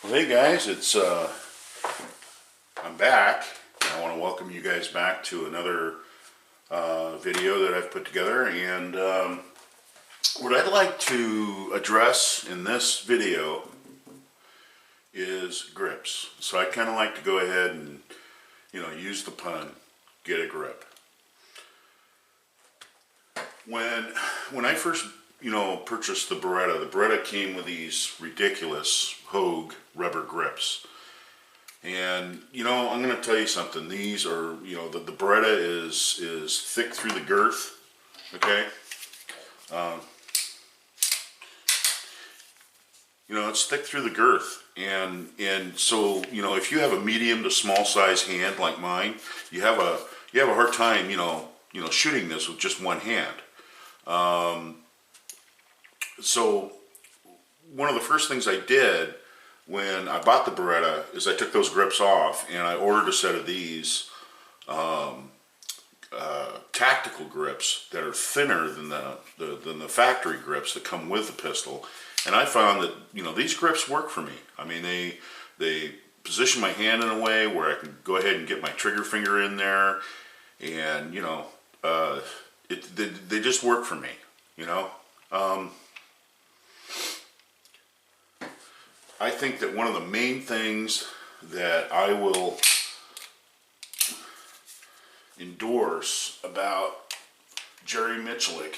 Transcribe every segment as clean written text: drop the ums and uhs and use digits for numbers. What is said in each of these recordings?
Well, hey guys, I'm back. I want to welcome you guys back to another video that I've put together, and what I'd like to address in this video is grips. So I kind of like to go ahead and use the pun, get a grip. When I first purchased the Beretta came with these ridiculous Hogue rubber grips. And I'm going to tell you something. These are, the Beretta is thick through the girth. Okay, it's thick through the girth, and so if you have a medium to small size hand like mine, you have a hard time shooting this with just one hand. So one of the first things I did when I bought the Beretta is I took those grips off and I ordered a set of these tactical grips that are thinner than the factory grips that come with the pistol. And I found that these grips work for me. I mean, they position my hand in a way where I can go ahead and get my trigger finger in there, and they just work for me. I think that one of the main things that I will endorse about Jerry Michalik,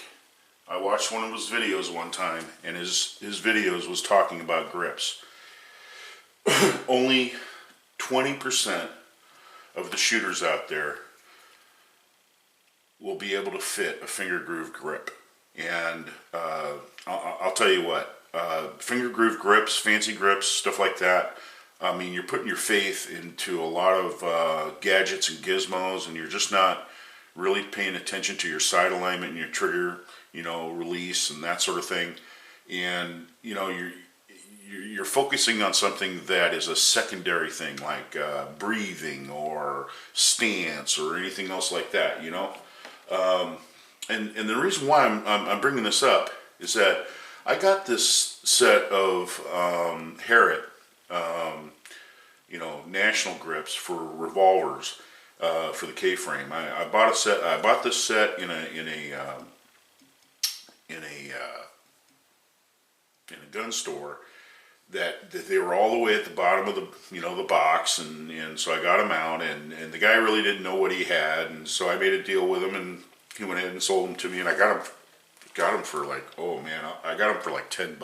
I watched one of his videos one time, and his videos was talking about grips. Only 20% of the shooters out there will be able to fit a finger groove grip. And I'll tell you what, finger groove grips, fancy grips, stuff like that, I mean, you're putting your faith into a lot of gadgets and gizmos, and you're just not really paying attention to your sight alignment and your trigger, release and that sort of thing. And you're focusing on something that is a secondary thing, like breathing or stance or anything else like that. And the reason why I'm bringing this up is that I got this set of Harriet, national grips for revolvers for the K-frame. I bought a set. I bought this set in a gun store that they were all the way at the bottom of the box, and so I got them out, and the guy really didn't know what he had, and so I made a deal with him, and he went ahead and sold them to me, and I got them for like, oh man, I got them for like $10,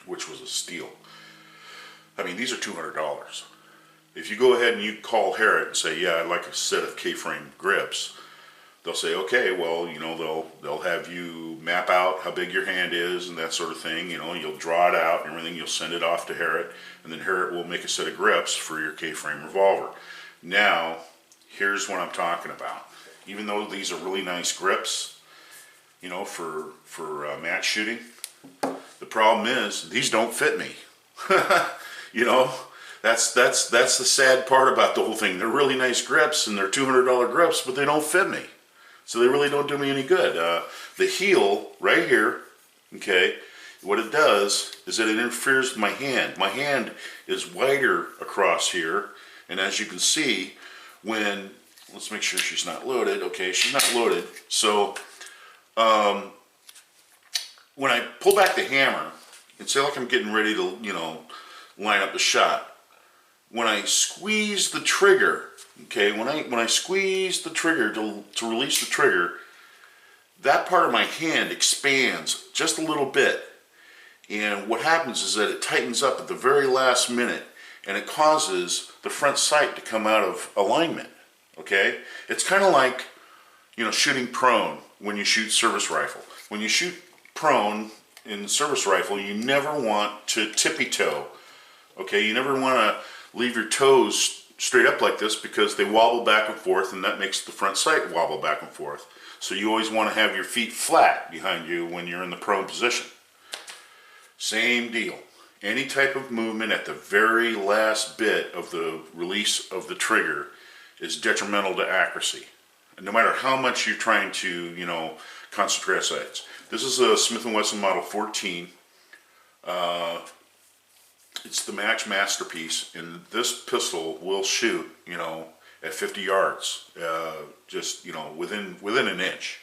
which was a steal. I mean, these are $200. If you go ahead and you call Harriet and say, yeah, I'd like a set of K-frame grips, they'll say, okay, well, they'll have you map out how big your hand is and that sort of thing. You'll draw it out and everything. You'll send it off to Harriet, and then Harriet will make a set of grips for your K-frame revolver. Now, here's what I'm talking about. Even though these are really nice grips, for match shooting, the problem is these don't fit me. That's the sad part about the whole thing. They're really nice grips and they're $200 grips, but they don't fit me. So they really don't do me any good. The heel right here, okay, what it does is that it interferes with my hand. My hand is wider across here, and as you can see, let's make sure she's not loaded. Okay, she's not loaded. So when I pull back the hammer and say like I'm getting ready to, line up the shot, when I squeeze the trigger, okay, when I squeeze the trigger to release the trigger, that part of my hand expands just a little bit. And what happens is that it tightens up at the very last minute, and it causes the front sight to come out of alignment. Okay, it's kind of like shooting prone when you shoot service rifle. When you shoot prone in service rifle, you never want to tippy toe. Okay, you never want to leave your toes straight up like this, because they wobble back and forth, and that makes the front sight wobble back and forth. So you always want to have your feet flat behind you when you're in the prone position. Same deal. Any type of movement at the very last bit of the release of the trigger is detrimental to accuracy, no matter how much you're trying to, concentrate sights. This is a Smith & Wesson Model 14. It's the match masterpiece, and this pistol will shoot, at 50 yards, just, within an inch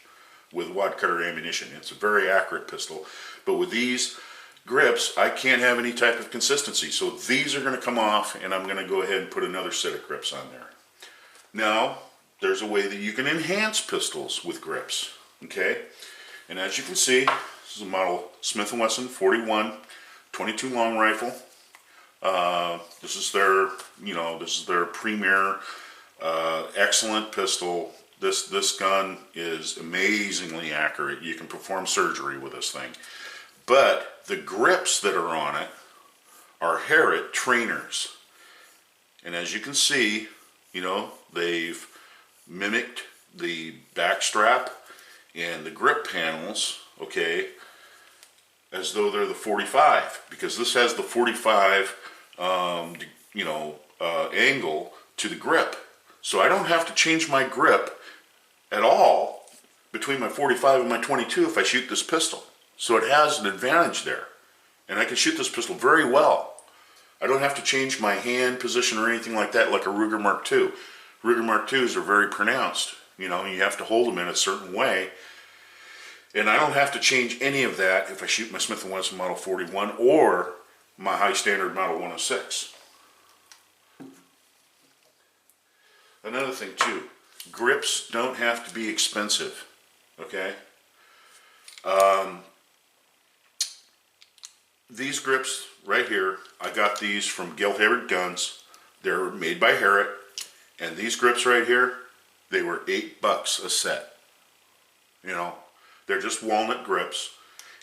with wad cutter ammunition. It's a very accurate pistol, but with these grips, I can't have any type of consistency. So these are going to come off, and I'm going to go ahead and put another set of grips on there. Now, there's a way that you can enhance pistols with grips, okay? And as you can see, this is a model Smith & Wesson 41 22 long rifle. This is their premier, excellent pistol. This gun is amazingly accurate. You can perform surgery with this thing. But the grips that are on it are Harrod trainers. And as you can see, they've mimicked the back strap and the grip panels, okay, as though they're the 45, because this has the 45 angle to the grip. So I don't have to change my grip at all between my 45 and my 22 if I shoot this pistol. So it has an advantage there. And I can shoot this pistol very well. I don't have to change my hand position or anything like that like a Ruger Mark II. Ruger Mark IIs are very pronounced. You have to hold them in a certain way. And I don't have to change any of that if I shoot my Smith & Wesson Model 41 or my high standard Model 106. Another thing too, grips don't have to be expensive, okay? These grips right here, I got these from Handgun Guns. They're made by Harrod. And these grips right here, they were $8 a set. They're just walnut grips.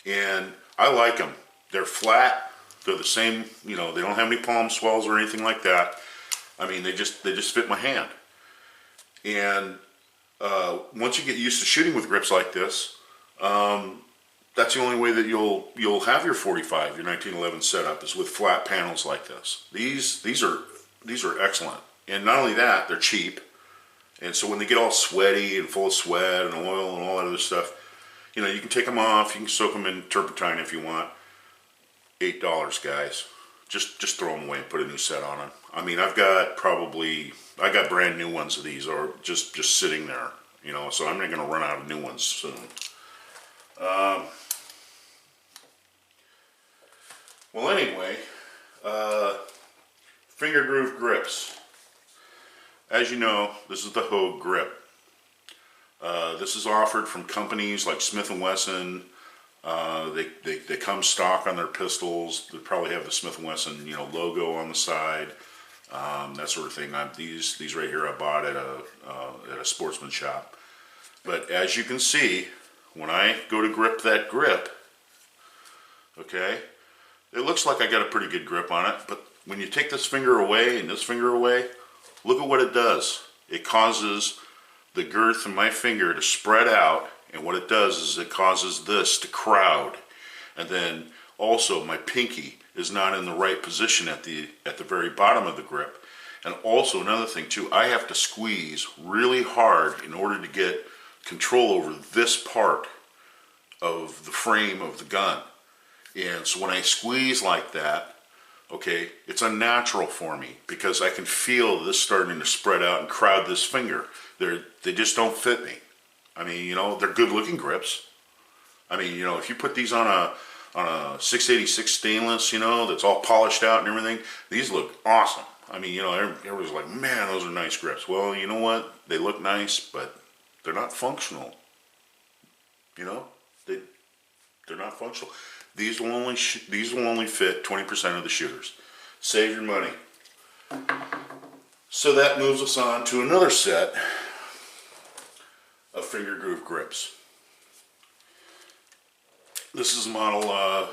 And I like them. They're flat. They're the same, they don't have any palm swells or anything like that. I mean, they just fit my hand. And once you get used to shooting with grips like this, that's the only way that you'll have your 45, your 1911 setup, is with flat panels like this. These are excellent, and not only that, they're cheap. And so when they get all sweaty and full of sweat and oil and all that other stuff, you can take them off. You can soak them in turpentine if you want. $8, guys. Just throw them away and put a new set on them. I mean, I got brand new ones of these, or just sitting there. So I'm not going to run out of new ones soon. Well, anyway, finger groove grips. As you know, this is the Hogue grip. This is offered from companies like Smith & Wesson. They come stock on their pistols. They probably have the Smith & Wesson logo on the side, that sort of thing. These right here I bought at a sportsman shop. But as you can see, when I go to grip that grip, okay, it looks like I got a pretty good grip on it, but when you take this finger away and this finger away, look at what it does. It causes the girth of my finger to spread out, and what it does is it causes this to crowd. And then also my pinky is not in the right position at the very bottom of the grip. And also another thing too, I have to squeeze really hard in order to get control over this part of the frame of the gun. And so when I squeeze like that, okay, it's unnatural for me because I can feel this starting to spread out and crowd this finger. They just don't fit me. I mean, they're good looking grips. I mean, if you put these on a 686 stainless, that's all polished out and everything, these look awesome. I mean, everybody's like, man, those are nice grips. Well, you know what? They look nice, but they're not functional. They're not functional. These will only fit 20% of the shooters. Save your money. So that moves us on to another set of finger groove grips. This is model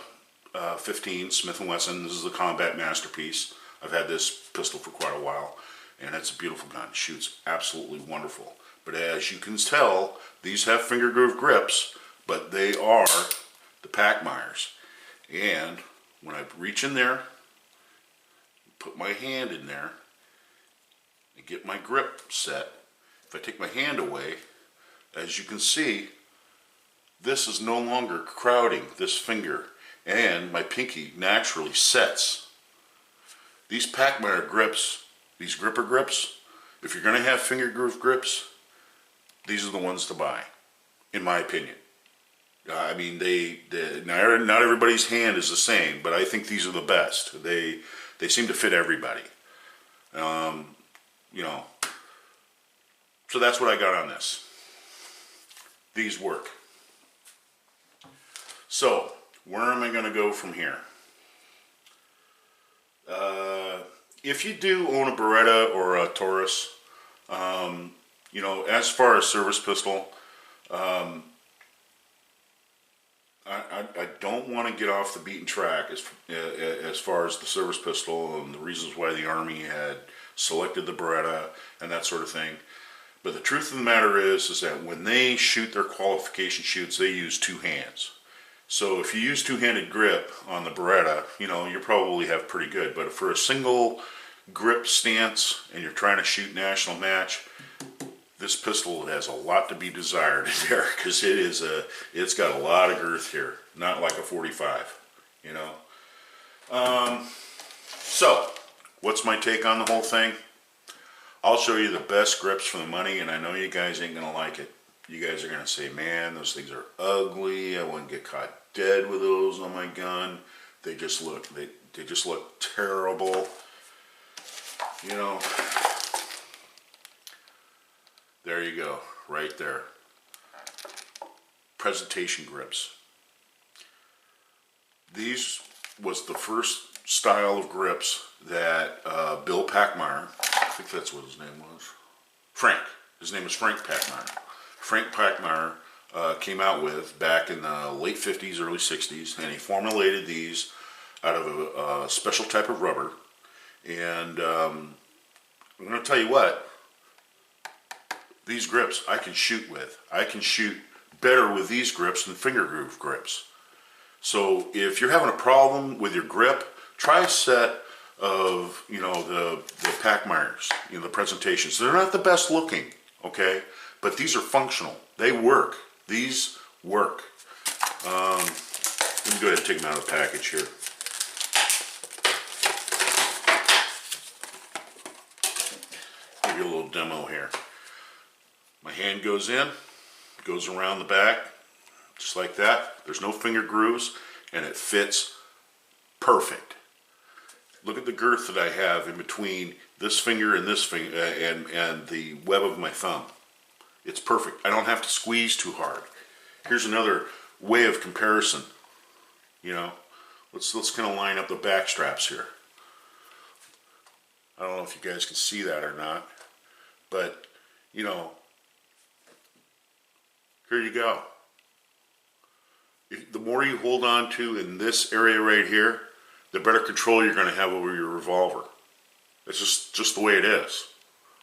15 Smith & Wesson. This is a combat masterpiece. I've had this pistol for quite a while, and it's a beautiful gun. It shoots absolutely wonderful. But as you can tell, these have finger groove grips, but they are the Packmeyers. And when I reach in there, put my hand in there, and get my grip set, if I take my hand away, as you can see, this is no longer crowding this finger, and my pinky naturally sets These Pachmayr grips, these gripper grips, if you're going to have finger groove grips, these are the ones to buy, in my opinion. I mean, not everybody's hand is the same, but I think these are the best. They seem to fit everybody. You know, so that's what I got on this. These work. So, where am I going to go from here? If you do own a Beretta or a Taurus, you know, as far as service pistol, I don't want to get off the beaten track as far as the service pistol and the reasons why the Army had selected the Beretta and that sort of thing. But the truth of the matter is that when they shoot their qualification shoots, they use two hands. So if you use two-handed grip on the Beretta, you know, you probably have pretty good. But for a single grip stance and you're trying to shoot national match, this pistol has a lot to be desired there, because it's got a lot of girth here, not like a 45, you know. So what's my take on the whole thing? I'll show you the best grips for the money, and I know you guys ain't gonna like it. You guys are gonna say, man, those things are ugly. I wouldn't get caught dead with those on my gun. They just look terrible. You know, there you go, right there. Presentation grips. These was the first style of grips that Bill Pachmayr, I think that's what his name was, Frank. His name is Frank Pachmayr. Frank Pachmayr came out with back in the late 50s, early 60s, and he formulated these out of a special type of rubber. And I'm going to tell you what, these grips I can shoot with. I can shoot better with these grips than finger groove grips. So if you're having a problem with your grip, try a set of, you know, the Pachmayrs, you know, the presentations. They're not the best looking, okay? But these are functional. They work. These work. Let me go ahead and take them out of the package here. Give you a little demo here. My hand goes in, goes around the back, just like that. There's no finger grooves, and it fits perfect. Look at the girth that I have in between this finger and this finger and the web of my thumb. It's perfect. I don't have to squeeze too hard. Here's another way of comparison. You know, let's kind of line up the back straps here. I don't know if you guys can see that or not, but you know, here you go. The more you hold on to in this area right here, the better control you're going to have over your revolver. It's just the way it is.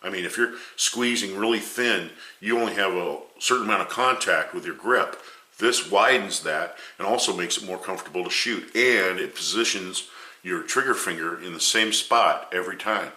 I mean, if you're squeezing really thin, you only have a certain amount of contact with your grip. This widens that and also makes it more comfortable to shoot. And it positions your trigger finger in the same spot every time.